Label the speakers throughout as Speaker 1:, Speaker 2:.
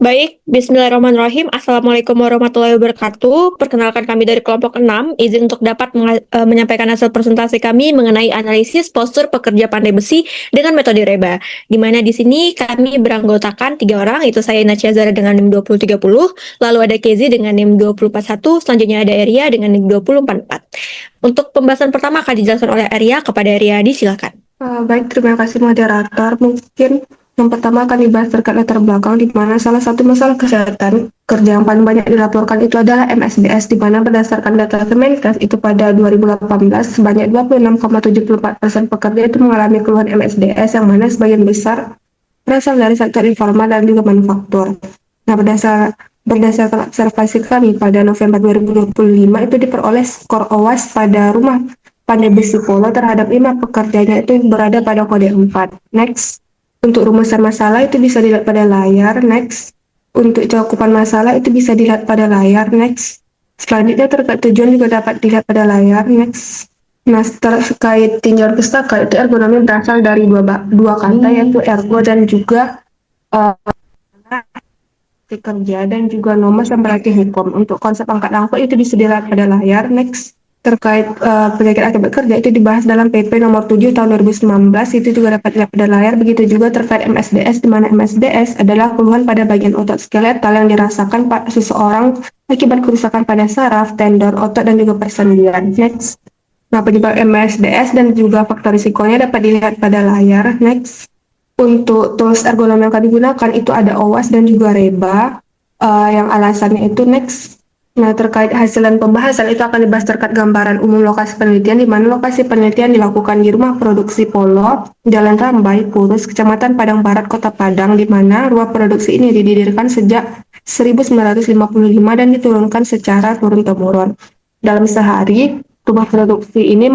Speaker 1: Baik, Bismillahirrahmanirrahim. Assalamualaikum warahmatullahi wabarakatuh. Perkenalkan kami dari kelompok 6. Izin untuk dapat menyampaikan hasil presentasi kami mengenai analisis postur pekerja pandai besi dengan metode REBA. Di mana di sini kami beranggotakan 3 orang, yaitu saya Nacia Zara dengan NIM 2030, lalu ada Kezi dengan NIM 2041, selanjutnya ada Eria dengan NIM 2044. Untuk pembahasan pertama akan dijelaskan oleh Eria. Kepada Eria, disilakan.
Speaker 2: Baik, terima kasih moderator. Mungkin yang pertama akan dibahas terkait latar belakang, di mana salah satu masalah kesehatan kerja yang paling banyak dilaporkan itu adalah MSDS, di mana berdasarkan data Kemenkes itu pada 2018 sebanyak 26,74% pekerja itu mengalami keluhan MSDS, yang mana sebagian besar berasal dari sektor informal dan juga manufaktur. Nah, berdasarkan observasi kami pada November 2025 itu diperoleh skor OWAS pada rumah pandai besi Polo terhadap 5 pekerjanya itu berada pada kode 4. Next. Untuk rumusan masalah itu bisa dilihat pada layar. Next. Untuk cakupan masalah itu bisa dilihat pada layar. Next. Selanjutnya terkait tujuan juga dapat dilihat pada layar. Next. Nah, terkait tinjauan pustaka itu ergonomi berasal dari dua kata, yaitu ergo dan juga uh, kerja, dan juga nomor yang berarti hukum. Untuk konsep angkat angkut itu bisa dilihat pada layar. Next. Terkait penyakit akibat kerja itu dibahas dalam PP nomor 7 tahun 2019, itu juga dapat dilihat pada layar. Begitu juga terkait MSDS, di mana MSDS adalah keluhan pada bagian otot skeletal yang dirasakan seseorang akibat kerusakan pada saraf, tendon, otot, dan juga persendian. Next. Nah, penyebab MSDS dan juga faktor risikonya dapat dilihat pada layar. Next. Untuk tools ergonomi yang akan digunakan itu ada OWASP dan juga REBA, yang alasannya itu. Next. Nah, terkait hasil dan pembahasan itu akan dibahas terkait gambaran umum lokasi penelitian, di mana lokasi penelitian dilakukan di rumah produksi Polo, Jalan Rambai, Purus, Kecamatan Padang Barat, Kota Padang, di mana rumah produksi ini didirikan sejak 1955 dan diturunkan secara turun-temurun. Dalam sehari, rumah produksi ini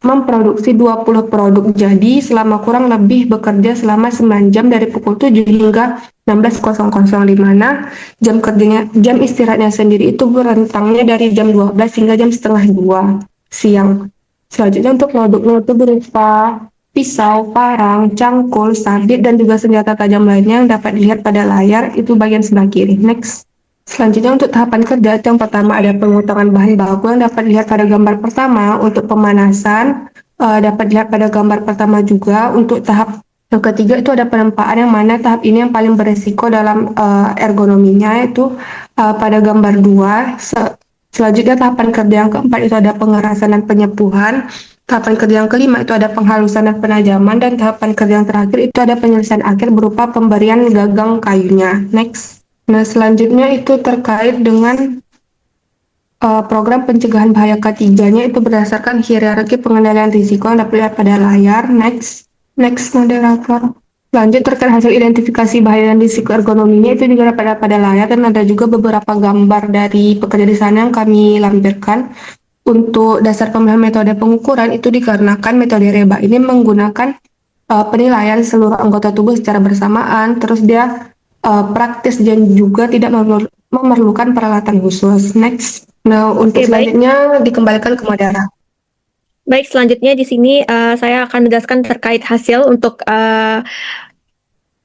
Speaker 2: memproduksi 20 produk, jadi selama kurang lebih bekerja selama 9 jam dari pukul 7 hingga 16.00, di mana jam istirahatnya sendiri itu berentangnya dari jam 12 hingga jam setengah 2 siang. Selanjutnya untuk produknya itu berupa pisau, parang, cangkul, sabit, dan juga senjata tajam lainnya yang dapat dilihat pada layar itu bagian sebelah kiri. Next. Selanjutnya untuk tahapan kerja, yang pertama ada pengutangan bahan baku yang dapat dilihat pada gambar pertama. Untuk pemanasan dapat dilihat pada gambar pertama juga. Untuk tahap yang ketiga itu ada penempaan, yang mana tahap ini yang paling beresiko dalam ergonominya, itu pada gambar 2. Selanjutnya tahapan kerja yang keempat itu ada pengerasan dan penyepuhan. Tahapan kerja yang kelima itu ada penghalusan dan penajaman, dan tahapan kerja yang terakhir itu ada penyelesaian akhir berupa pemberian gagang kayunya. Next. Nah, selanjutnya itu terkait dengan program pencegahan bahaya ketiganya, itu berdasarkan hierarki pengendalian risiko yang dapat dilihat pada layar. Next. Next, moderator. Lanjut terkait hasil identifikasi bahaya dan risiko ergonominya itu juga dapat dilihat pada layar, dan ada juga beberapa gambar dari pekerja di sana yang kami lampirkan. Untuk dasar pemilihan metode pengukuran itu dikarenakan metode REBA ini menggunakan penilaian seluruh anggota tubuh secara bersamaan, terus dia praktis dan juga tidak memerlukan peralatan khusus. Next. Nah, untuk
Speaker 1: Oke, baik.
Speaker 2: selanjutnya dikembalikan ke moderator.
Speaker 1: Baik, selanjutnya di sini saya akan menjelaskan terkait hasil untuk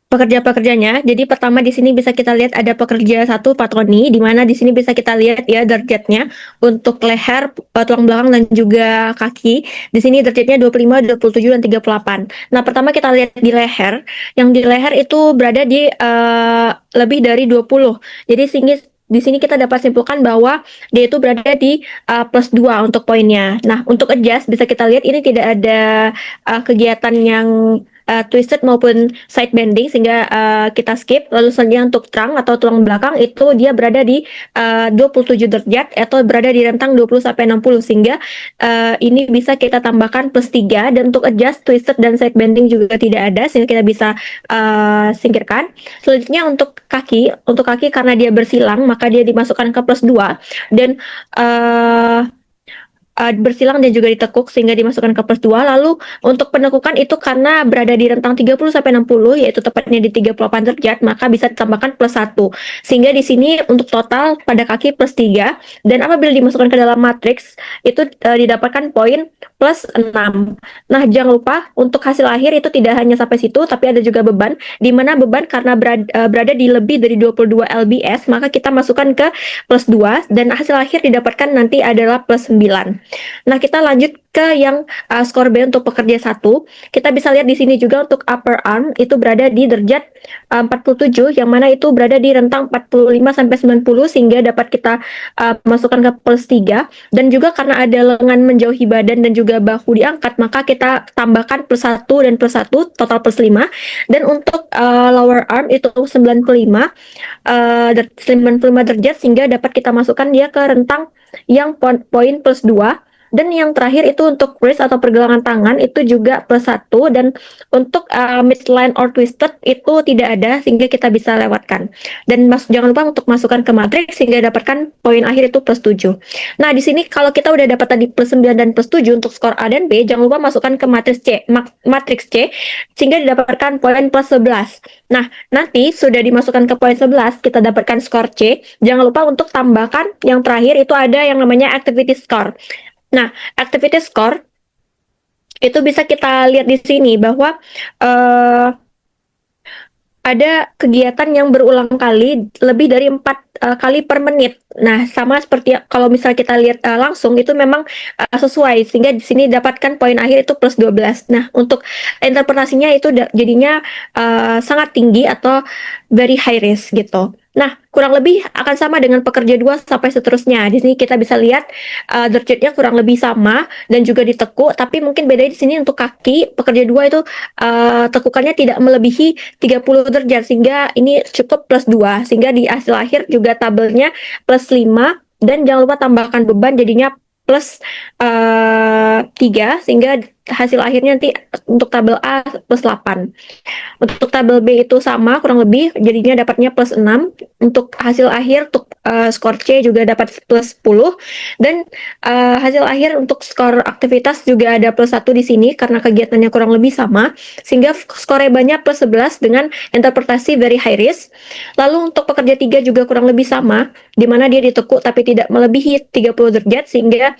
Speaker 1: pekerja-pekerjanya. Jadi pertama di sini bisa kita lihat ada pekerja satu patroni, di mana di sini bisa kita lihat ya derajatnya untuk leher, tulang belakang, dan juga kaki. Di sini derajatnya 25, 27, dan 38. Nah, pertama kita lihat di leher. Yang di leher itu berada di lebih dari 20. Jadi di sini kita dapat simpulkan bahwa dia itu berada di plus 2 untuk poinnya. Nah, untuk adjust bisa kita lihat ini tidak ada kegiatan yang twisted maupun side bending, sehingga kita skip. Lalu selanjutnya untuk trunk atau tulang belakang itu dia berada di 27 derajat atau berada di rentang 20 sampai 60, sehingga ini bisa kita tambahkan plus 3. Dan untuk adjust twisted dan side bending juga tidak ada, sehingga kita bisa singkirkan. Selanjutnya untuk kaki karena dia bersilang maka dia dimasukkan ke plus 2. Dan bersilang dan juga ditekuk sehingga dimasukkan ke plus 2. Lalu untuk penekukan itu karena berada di rentang 30 sampai 60 yaitu tepatnya di 38 derajat maka bisa ditambahkan plus 1. Sehingga di sini untuk total pada kaki plus 3 dan apabila dimasukkan ke dalam matriks itu didapatkan poin plus 6. Nah, jangan lupa untuk hasil akhir itu tidak hanya sampai situ tapi ada juga beban di mana beban karena berada di lebih dari 22 lbs maka kita masukkan ke plus 2 dan hasil akhir didapatkan nanti adalah plus 9. Nah, kita lanjut ke yang skor B untuk pekerja 1. Kita bisa lihat di sini juga untuk upper arm itu berada di derajat 47 yang mana itu berada di rentang 45 sampai 90 sehingga dapat kita masukkan ke plus 3 dan juga karena ada lengan menjauhi badan dan juga bahu diangkat maka kita tambahkan plus 1 dan plus 1 total plus 5 dan untuk lower arm itu 95 derajat sehingga dapat kita masukkan dia ke rentang yang poin plus 2 dan yang terakhir itu untuk wrist atau pergelangan tangan itu juga plus 1 dan untuk midline or twisted itu tidak ada sehingga kita bisa lewatkan dan jangan lupa untuk masukkan ke matriks sehingga dapatkan poin akhir itu plus 7. Nah, di sini kalau kita udah dapat tadi plus 9 dan plus 7 untuk skor A dan B, jangan lupa masukkan ke matriks C sehingga didapatkan poin plus 11. Nah, nanti sudah dimasukkan ke poin 11, kita dapatkan skor C. Jangan lupa untuk tambahkan yang terakhir itu ada yang namanya activity score. Nah, activity score itu bisa kita lihat di sini bahwa ada kegiatan yang berulang kali lebih dari 4 kali per menit. Nah, sama seperti kalau misalnya kita lihat langsung itu memang sesuai sehingga di sini dapatkan poin akhir itu plus 12. Nah, untuk interpretasinya itu jadinya sangat tinggi atau very high risk gitu. Nah, kurang lebih akan sama dengan pekerja 2 sampai seterusnya. Di sini kita bisa lihat derajatnya kurang lebih sama dan juga ditekuk, tapi mungkin bedanya di sini untuk kaki pekerja 2 itu tekukannya tidak melebihi 30 derajat sehingga ini cukup plus 2 sehingga di hasil akhir juga tabelnya plus 5 dan jangan lupa tambahkan beban jadinya plus 3 sehingga hasil akhirnya nanti untuk tabel A plus 8. Untuk tabel B itu sama kurang lebih jadinya dapatnya plus 6. Untuk hasil akhir untuk skor C juga dapat plus 10 dan hasil akhir untuk skor aktivitas juga ada plus 1 di sini karena kegiatannya kurang lebih sama sehingga skor EBA-nya plus 11 dengan interpretasi very high risk. Lalu untuk pekerja 3 juga kurang lebih sama di mana dia ditekuk tapi tidak melebihi 30 derajat sehingga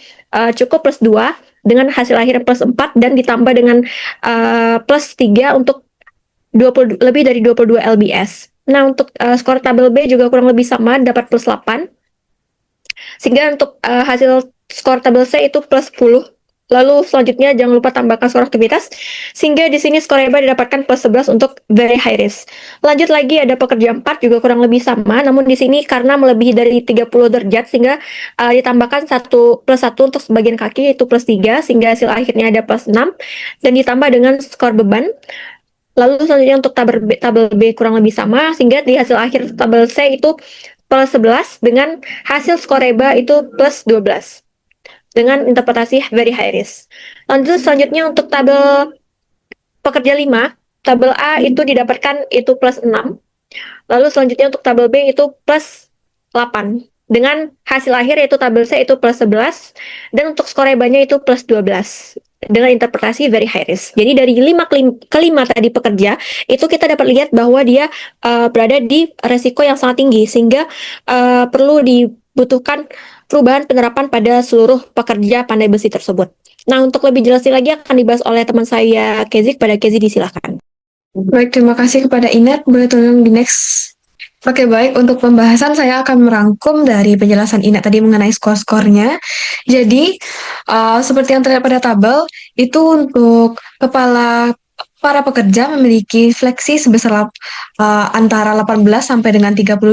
Speaker 1: cukup plus 2 dengan hasil akhir plus 4 dan ditambah dengan plus 3 untuk lebih dari 22 lbs. Nah, untuk skor tabel B juga kurang lebih sama, dapat plus 8. Sehingga untuk hasil skor tabel C itu plus 10. Lalu selanjutnya jangan lupa tambahkan skor aktivitas sehingga di sini skor EBA didapatkan plus 11 untuk very high risk. Lanjut lagi ada pekerja 4 juga kurang lebih sama, namun di sini karena melebihi dari 30 derajat sehingga ditambahkan plus 1 untuk sebagian kaki itu plus 3 sehingga hasil akhirnya ada plus 6 dan ditambah dengan skor beban. Lalu selanjutnya untuk tabel B kurang lebih sama sehingga di hasil akhir tabel C itu plus 11 dengan hasil skor EBA itu plus 12 dengan interpretasi very high risk. Lanjut selanjutnya untuk tabel pekerja 5, tabel A itu didapatkan itu plus 6. Lalu selanjutnya untuk tabel B itu plus 8. Dengan hasil akhir yaitu tabel C itu plus 11 dan untuk skor EBA-nya itu plus 12 dengan interpretasi very high risk. Jadi dari 5 ke 5 tadi pekerja itu kita dapat lihat bahwa dia berada di resiko yang sangat tinggi sehingga perlu dibutuhkan perubahan penerapan pada seluruh pekerja pandai besi tersebut. Nah, untuk lebih jelasnya lagi akan dibahas oleh teman saya Kezi. Kepada Kezi disilahkan.
Speaker 2: Baik, terima kasih kepada Inet. Boleh tolong di next. Oke, baik. Untuk pembahasan saya akan merangkum dari penjelasan Inet tadi mengenai skor-skornya. Jadi, seperti yang terlihat pada tabel, itu untuk kepala para pekerja memiliki fleksi sebesar antara 18 sampai dengan 32,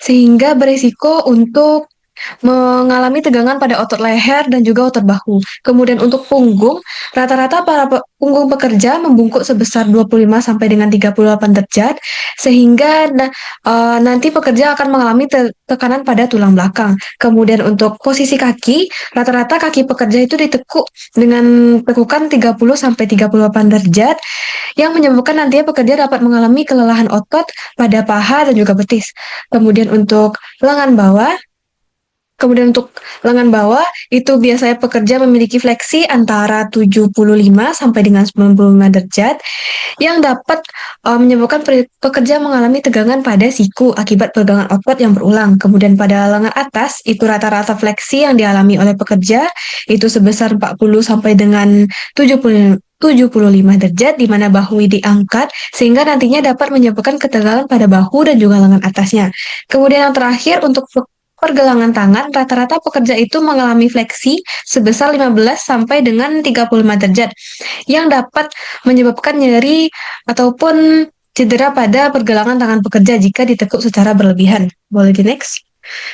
Speaker 2: sehingga berisiko untuk mengalami tegangan pada otot leher dan juga otot bahu. Kemudian untuk punggung, rata-rata para punggung pekerja membungkuk sebesar 25 sampai dengan 38 derajat, sehingga nanti pekerja akan mengalami tekanan pada tulang belakang. Kemudian untuk posisi kaki, rata-rata kaki pekerja itu ditekuk dengan tekukan 30 sampai 38 derajat, yang menyebabkan nantinya pekerja dapat mengalami kelelahan otot pada paha dan juga betis. Kemudian untuk lengan bawah, Kemudian untuk lengan bawah, itu biasanya pekerja memiliki fleksi antara 75 sampai dengan 95 derajat yang dapat menyebabkan pekerja mengalami tegangan pada siku akibat pegangan otot yang berulang. Kemudian pada lengan atas, itu rata-rata fleksi yang dialami oleh pekerja itu sebesar 40 sampai dengan 75 derajat di mana bahu diangkat sehingga nantinya dapat menyebabkan ketegangan pada bahu dan juga lengan atasnya. Kemudian yang terakhir untuk pergelangan tangan, rata-rata pekerja itu mengalami fleksi sebesar 15 sampai dengan 35 derajat yang dapat menyebabkan nyeri ataupun cedera pada pergelangan tangan pekerja jika ditekuk secara berlebihan. Boleh di next?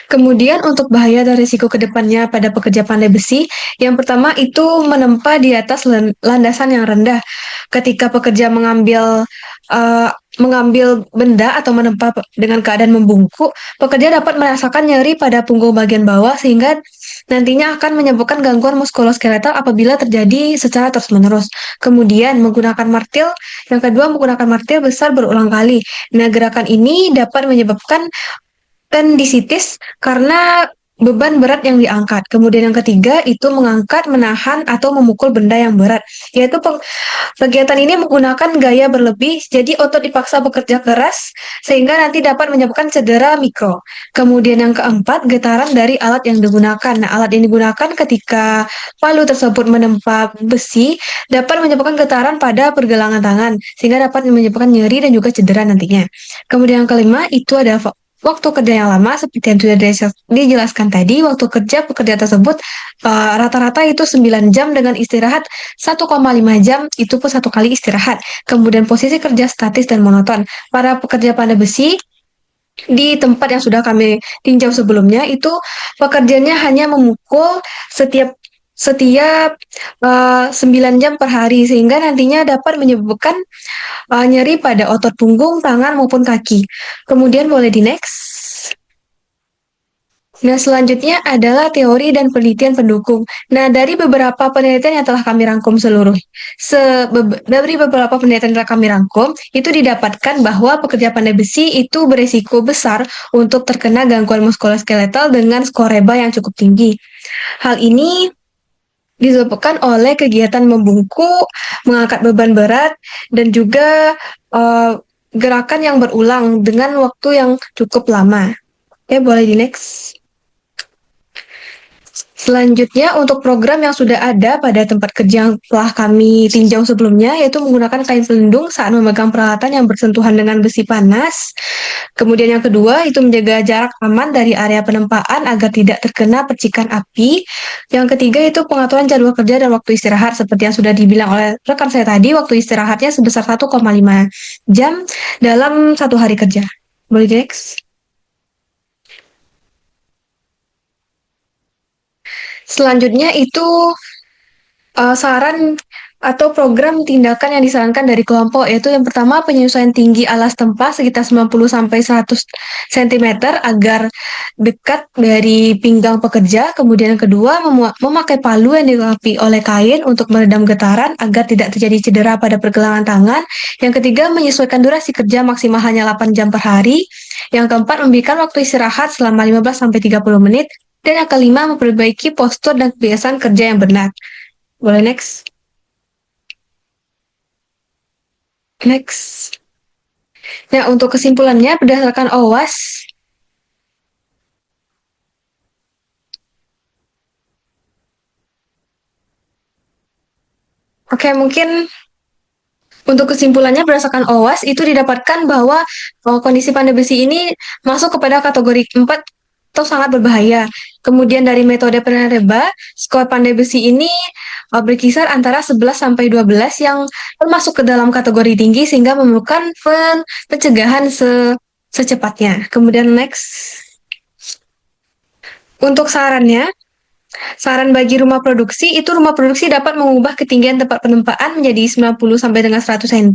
Speaker 2: Kemudian untuk bahaya dan risiko kedepannya pada pekerja pandai besi, yang pertama itu menempa di atas landasan yang rendah. Ketika pekerja mengambil benda atau menempa dengan keadaan membungkuk, pekerja dapat merasakan nyeri pada punggung bagian bawah sehingga nantinya akan menyebabkan gangguan muskuloskeletal apabila terjadi secara terus-menerus. Kemudian menggunakan martil, yang kedua menggunakan martil besar berulang kali. Nah, gerakan ini dapat menyebabkan tendisitis karena beban berat yang diangkat. Kemudian yang ketiga itu mengangkat, menahan, atau memukul benda yang berat. Yaitu kegiatan ini menggunakan gaya berlebih, jadi otot dipaksa bekerja keras sehingga nanti dapat menyebabkan cedera mikro. Kemudian yang keempat, getaran dari alat yang digunakan. Nah, alat yang digunakan ketika palu tersebut menempa besi dapat menyebabkan getaran pada pergelangan tangan sehingga dapat menyebabkan nyeri dan juga cedera nantinya. Kemudian yang kelima itu ada waktu kerja yang lama seperti yang sudah dijelaskan tadi. Waktu kerja pekerja tersebut rata-rata itu 9 jam dengan istirahat 1,5 jam, itu pun satu kali istirahat. Kemudian posisi kerja statis dan monoton. Para pekerja pandai besi di tempat yang sudah kami tinjau sebelumnya itu pekerjaannya hanya memukul setiap 9 jam per hari sehingga nantinya dapat menyebabkan nyeri pada otot punggung, tangan maupun kaki. Kemudian boleh di next. Nah, selanjutnya adalah teori dan penelitian pendukung. Nah, dari beberapa penelitian yang telah kami rangkum dari beberapa penelitian yang telah kami rangkum, itu didapatkan bahwa pekerja pandai besi itu beresiko besar untuk terkena gangguan muskuloskeletal dengan skor REBA yang cukup tinggi. Hal ini disebabkan oleh kegiatan membungkuk, mengangkat beban berat, dan juga gerakan yang berulang dengan waktu yang cukup lama. Oke, boleh di next. Selanjutnya, untuk program yang sudah ada pada tempat kerja yang telah kami tinjau sebelumnya, yaitu menggunakan kain pelindung saat memegang peralatan yang bersentuhan dengan besi panas. Kemudian yang kedua, itu menjaga jarak aman dari area penempaan agar tidak terkena percikan api. Yang ketiga, itu pengaturan jadwal kerja dan waktu istirahat. Seperti yang sudah dibilang oleh rekan saya tadi, waktu istirahatnya sebesar 1,5 jam dalam satu hari kerja. Boleh next? Selanjutnya itu saran atau program tindakan yang disarankan dari kelompok, yaitu yang pertama penyesuaian tinggi alas tempa sekitar 90 sampai 100 cm agar dekat dari pinggang pekerja. Kemudian yang kedua memakai palu yang dilengkapi oleh kain untuk meredam getaran agar tidak terjadi cedera pada pergelangan tangan. Yang ketiga menyesuaikan durasi kerja maksimal hanya 8 jam per hari. Yang keempat memberikan waktu istirahat selama 15 sampai 30 menit. Dan yang kelima memperbaiki postur dan kebiasaan kerja yang benar. Boleh next? Next. Nah, untuk kesimpulannya berdasarkan OWAS, mungkin untuk kesimpulannya berdasarkan OWAS itu didapatkan bahwa kondisi pandai besi ini masuk kepada kategori 4 atau sangat berbahaya. Kemudian dari metode penilaian REBA, skor pandai besi ini berkisar antara 11 sampai 12 yang termasuk ke dalam kategori tinggi sehingga memerlukan pencegahan secepatnya. Kemudian next. Untuk sarannya, saran bagi rumah produksi, itu rumah produksi dapat mengubah ketinggian tempat penempaan menjadi 90 sampai dengan 100 cm,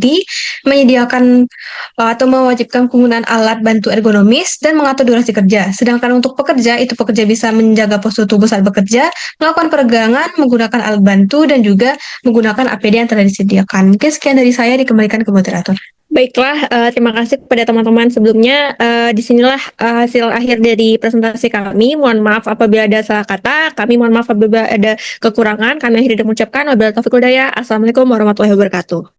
Speaker 2: menyediakan atau mewajibkan penggunaan alat bantu ergonomis dan mengatur durasi kerja. Sedangkan untuk pekerja, itu pekerja bisa menjaga postur tubuh saat bekerja, melakukan peregangan, menggunakan alat bantu dan juga menggunakan APD yang telah disediakan. Mungkin sekian dari saya, dikembalikan ke moderator.
Speaker 1: Baiklah, terima kasih kepada teman-teman sebelumnya. Disinilah hasil akhir dari presentasi kami. Mohon maaf apabila ada salah kata. Kami mohon maaf apabila ada kekurangan. Kami akhiri dengan mengucapkan wabillahi taufiq wal hidayah. Assalamualaikum warahmatullahi wabarakatuh.